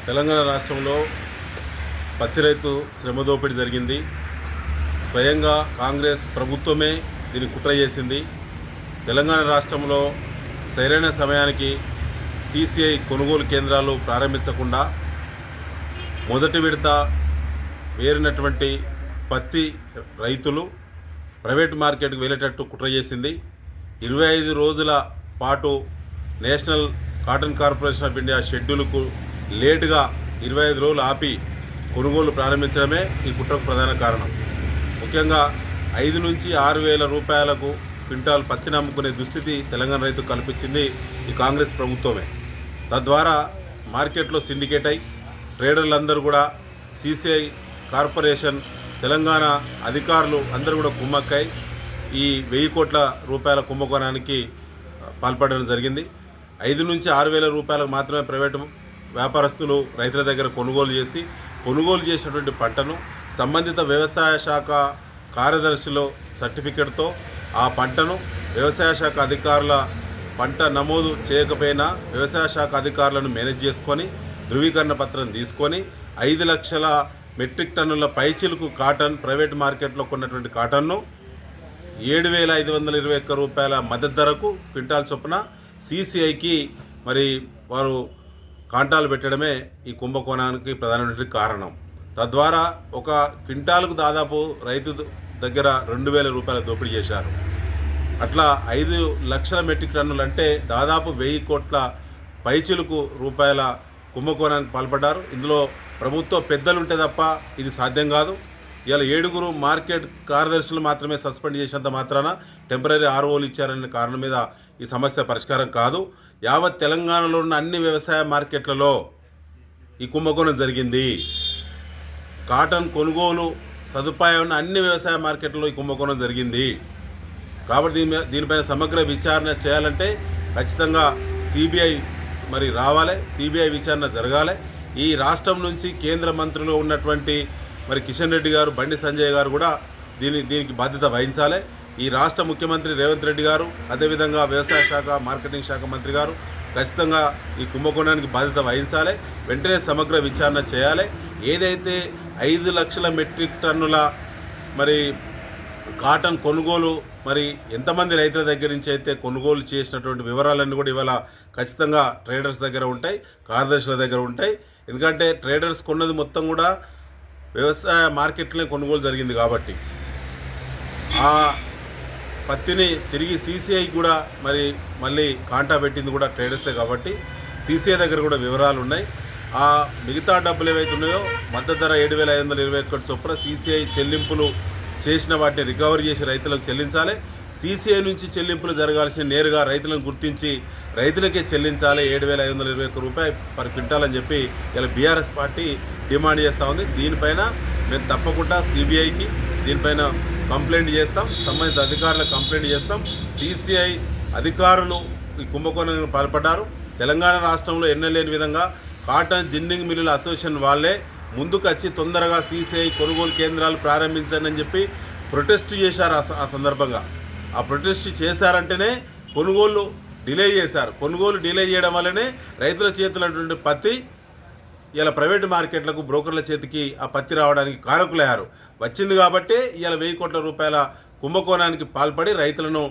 తెలంగాణ రాష్ట్రంలో పత్తి రైతు శ్రమ దోపిడీ జరిగింది. స్వయంగా కాంగ్రెస్ ప్రభుత్వమే దీన్ని కుట్ర చేసింది. తెలంగాణ రాష్ట్రంలో సరైన సమయానికి CCI కొనుగోలు కేంద్రాలు ప్రారంభించకుండా మొదటి విడత వేరినటువంటి పత్తి రైతులు ప్రైవేట్ మార్కెట్కు వెళ్ళేటట్టు కుట్ర చేసింది. 25 రోజుల పాటు national cotton corporation of India షెడ్యూల్కు లేటుగా 25 రోజులు ఆపి కొనుగోలు ప్రారంభించడమే ఈ కుట్రకు ప్రధాన కారణం. ముఖ్యంగా 5 నుంచి 6 వేల రూపాయలకు క్వింటాల్ పత్తిని అమ్ముకునే దుస్థితి తెలంగాణ రైతుకు కల్పించింది ఈ కాంగ్రెస్ ప్రభుత్వమే. తద్వారా మార్కెట్లో సిండికేట్ అయి ట్రేడర్లందరూ కూడా CCI కార్పొరేషన్ తెలంగాణ అధికారులు అందరూ కూడా కుమ్మక్కై ఈ 1000 కోట్ల రూపాయల కుంభకోణానికి పాల్పడడం జరిగింది. 5 నుంచి 6 వేల రూపాయలకు మాత్రమే ప్రైవేటు వ్యాపారస్తులు రైతుల దగ్గర కొనుగోలు చేసినటువంటి పంటను సంబంధిత వ్యవసాయ శాఖ కార్యదర్శిలో సర్టిఫికెట్తో ఆ పంటను వ్యవసాయ శాఖ అధికారుల పంట నమోదు చేయకపోయినా వ్యవసాయ శాఖ అధికారులను మేనేజ్ చేసుకొని ధృవీకరణ పత్రం తీసుకొని 5 లక్షల మెట్రిక్ టన్నుల పైచిలుకు కాటన్ ప్రైవేట్ మార్కెట్లో కొన్నటువంటి కాటన్ను 7,521 రూపాయల మద్దతు ధరకు క్వింటాల్ చొప్పున CCIకి మరి వారు కాంటాలు పెట్టడమే ఈ కుంభకోణానికి ప్రధానమైన కారణం. తద్వారా ఒక క్వింటాల్కు దాదాపు రైతు దగ్గర 2,000 రూపాయల దోపిడీ చేశారు. అట్లా 5 లక్షల మెట్రిక్ టన్నులు అంటే దాదాపు 1000 కోట్ల పైచిలుకు రూపాయల కుంభకోణానికి పాల్పడ్డారు. ఇందులో ప్రభుత్వ పెద్దలు ఉంటే తప్ప ఇది సాధ్యం కాదు. ఇలా 7 మార్కెట్ కార్యదర్శులు మాత్రమే సస్పెండ్ చేసేంత మాత్రాన టెంపరీ ROలు ఇచ్చారనే కారణం మీద ఈ సమస్య పరిష్కారం కాదు. యావత్ తెలంగాణలో ఉన్న అన్ని వ్యవసాయ మార్కెట్లలో ఈ కుంభకోణం జరిగింది. కాటన్ కొనుగోలు సదుపాయం ఉన్న అన్ని వ్యవసాయ మార్కెట్లలో ఈ కుంభకోణం జరిగింది. కాబట్టి దీనిపైన సమగ్ర విచారణ చేయాలంటే ఖచ్చితంగా CBI మరి రావాలి, CBI విచారణ జరగాలి. ఈ రాష్ట్రం నుంచి కేంద్ర మంత్రులు ఉన్నటువంటి మరి కిషన్ రెడ్డి గారు, బండి సంజయ్ గారు కూడా దీనికి బాధ్యత వహించాలి. ఈ రాష్ట్ర ముఖ్యమంత్రి రేవంత్ రెడ్డి గారు, అదేవిధంగా వ్యవసాయ శాఖ మార్కెటింగ్ శాఖ మంత్రి గారు ఖచ్చితంగా ఈ కుంభకోణానికి బాధ్యత వహించాలి. వెంటనే సమగ్ర విచారణ చేయాలి. ఏదైతే 5 లక్షల మెట్రిక్ టన్నుల మరి కాటన్ కొనుగోలు మరి ఎంతమంది రైతుల దగ్గర నుంచి అయితే కొనుగోలు చేసినటువంటి వివరాలన్నీ కూడా ఇవాళ ఖచ్చితంగా ట్రేడర్స్ దగ్గర ఉంటాయి, కార్యదర్శుల దగ్గర ఉంటాయి. ఎందుకంటే ట్రేడర్స్ కొన్నది మొత్తం కూడా వ్యవసాయ మార్కెట్లోనే కొనుగోలు జరిగింది కాబట్టి ఆ పత్తిని తిరిగి CCI కూడా మళ్ళీ కాంటా పెట్టింది కూడా ట్రేడర్సే కాబట్టి CCI దగ్గర కూడా వివరాలు ఉన్నాయి. ఆ మిగతా డబ్బులు ఏవైతే ఉన్నాయో మద్దతు ధర 7,521 చొప్పున CCI చెల్లింపులు చేసిన వాటిని రికవరీ చేసి రైతులకు చెల్లించాలి. CCI నుంచి చెల్లింపులు జరగాల్సిన నేరుగా రైతులను గుర్తించి రైతులకే చెల్లించాలి 7,521 రూపాయలు పర్ క్వింటాల్ అని చెప్పి ఇలా BRS పార్టీ డిమాండ్ చేస్తూ ఉంది. దీనిపైన మేము తప్పకుండా CBIకి దీనిపైన కంప్లైంట్ చేస్తాం, సంబంధిత అధికారులకు కంప్లైంట్ చేస్తాం. CCI అధికారులు ఈ కుంభకోణానికి పాల్పడ్డారు. తెలంగాణ రాష్ట్రంలో ఎన్నలేని విధంగా కాటన్ జిన్నింగ్ మిల్లుల అసోసియేషన్ వాళ్ళే ముందుకు వచ్చి తొందరగా CCI కొనుగోలు కేంద్రాలు ప్రారంభించండి అని చెప్పి ప్రొటెస్ట్ చేశారు. ఆ సందర్భంగా ఆ ప్రొటెస్ట్ చేశారంటేనే కొనుగోలు డిలే చేశారు. కొనుగోలు డిలే చేయడం వల్లనే రైతుల చేతులటువంటి పత్తి ఇలా ప్రైవేటు మార్కెట్లకు బ్రోకర్ల చేతికి ఆ పత్తి రావడానికి కారకులయ్యారు. వచ్చింది కాబట్టి ఇలా 1000 కోట్ల రూపాయల కుంభకోణానికి పాల్పడి రైతులను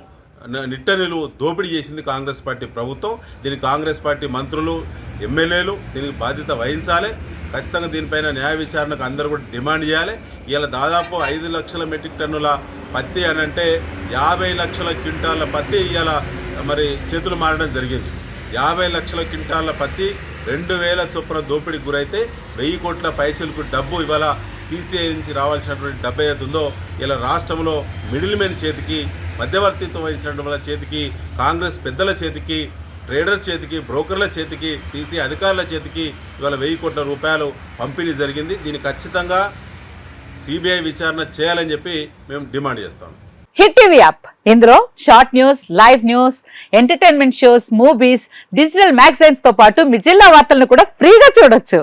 నిట్టనిలు దోపిడీ చేసింది కాంగ్రెస్ పార్టీ ప్రభుత్వం. దీనికి కాంగ్రెస్ పార్టీ మంత్రులు, ఎమ్మెల్యేలు దీనికి బాధ్యత వహించాలి. ఖచ్చితంగా దీనిపైన న్యాయ విచారణకు అందరూ కూడా డిమాండ్ చేయాలి. ఇలా దాదాపు 5 లక్షల మెట్రిక్ టన్నుల పత్తి అని అంటే 50 లక్షల క్వింటాళ్ళ పత్తి ఇలా మరి చేతులు మారడం జరిగింది. 50 లక్షల క్వింటాళ్ళ పత్తి 2,000 చొప్పున దోపిడీకి గురైతే 1000 కోట్ల పైసలకు డబ్బు ఇవాళ CCI నుంచి రావాల్సినటువంటి డబ్బు ఏదైతుందో ఇలా రాష్ట్రంలో మిడిల్ మెన్ చేతికి, మధ్యవర్తిత్వం వహించడం వల్ల చేతికి, కాంగ్రెస్ పెద్దల చేతికి, ట్రేడర్స్ చేతికి, బ్రోకర్ల చేతికి, CCI అధికారుల చేతికి ఇవాళ 1000 కోట్ల రూపాయలు పంపిణీ జరిగింది. దీన్ని ఖచ్చితంగా CBI విచారణ చేయాలని చెప్పి మేము డిమాండ్ చేస్తాం. హిట్ టీవీ యాప్, ఇందులో short news, live news, entertainment shows, movies, digital magazines తో పాటు మీ జిల్లా వార్తలను కూడా ఫ్రీగా చూడొచ్చు.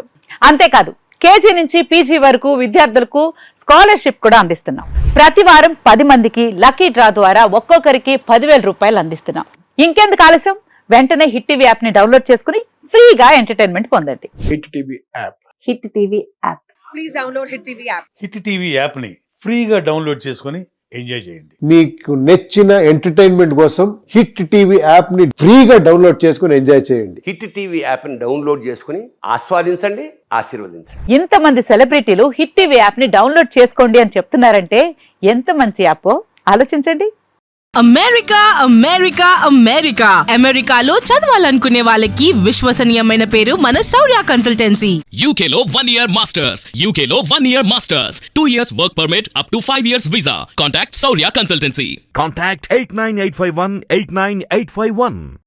అంతేకాదు KG నుంచి PG వరకు విద్యార్థులకు స్కాలర్షిప్ కూడా అందిస్తున్నాం. ప్రతి వారం 10 మందికి లక్కీ డ్రా ద్వారా ఒక్కొక్కరికి 10,000 రూపాయలు అందిస్తున్నాం. ఇంకెందుకు ఆలస్యం, వెంటనే హిట్ టీవీ యాప్ ని డౌన్లోడ్ చేసుకుని ఫ్రీగా ఎంటర్టైన్మెంట్ పొందండి. Hit TV app. Hit TV app. Please download Hit TV app. Hit TV యాప్ని ఫ్రీగా డౌన్లోడ్ చేసుకొని ఎంజాయ్ చేయండి. మీకు నచ్చిన ఎంటర్టైన్మెంట్ కోసం హిట్ టీవీ యాప్ ని ఫ్రీగా డౌన్లోడ్ చేసుకుని ఎంజాయ్ చేయండి. హిట్ టీవీ యాప్ని డౌన్లోడ్ చేసుకుని ఆస్వాదించండి, ఆశీర్వదించండి. ఇంతమంది సెలబ్రిటీలు హిట్ టీవీ యాప్ ని డౌన్లోడ్ చేసుకోండి అని చెప్తున్నారంటే ఎంత మంచి యాప్ ఆలోచించండి. అమెరికా అమెరికా అమెరికా అమెరికాలో చదవాలనుకునే వాళ్ళకి విశ్వసనీయమైన పేరు మన శౌర్య కన్సల్టెన్సీ. UK లో 1 year masters. UK లో 1 year masters. 2 years work permit up to 5 years visa. Contact Saurya Consultancy. Contact 89851 89851.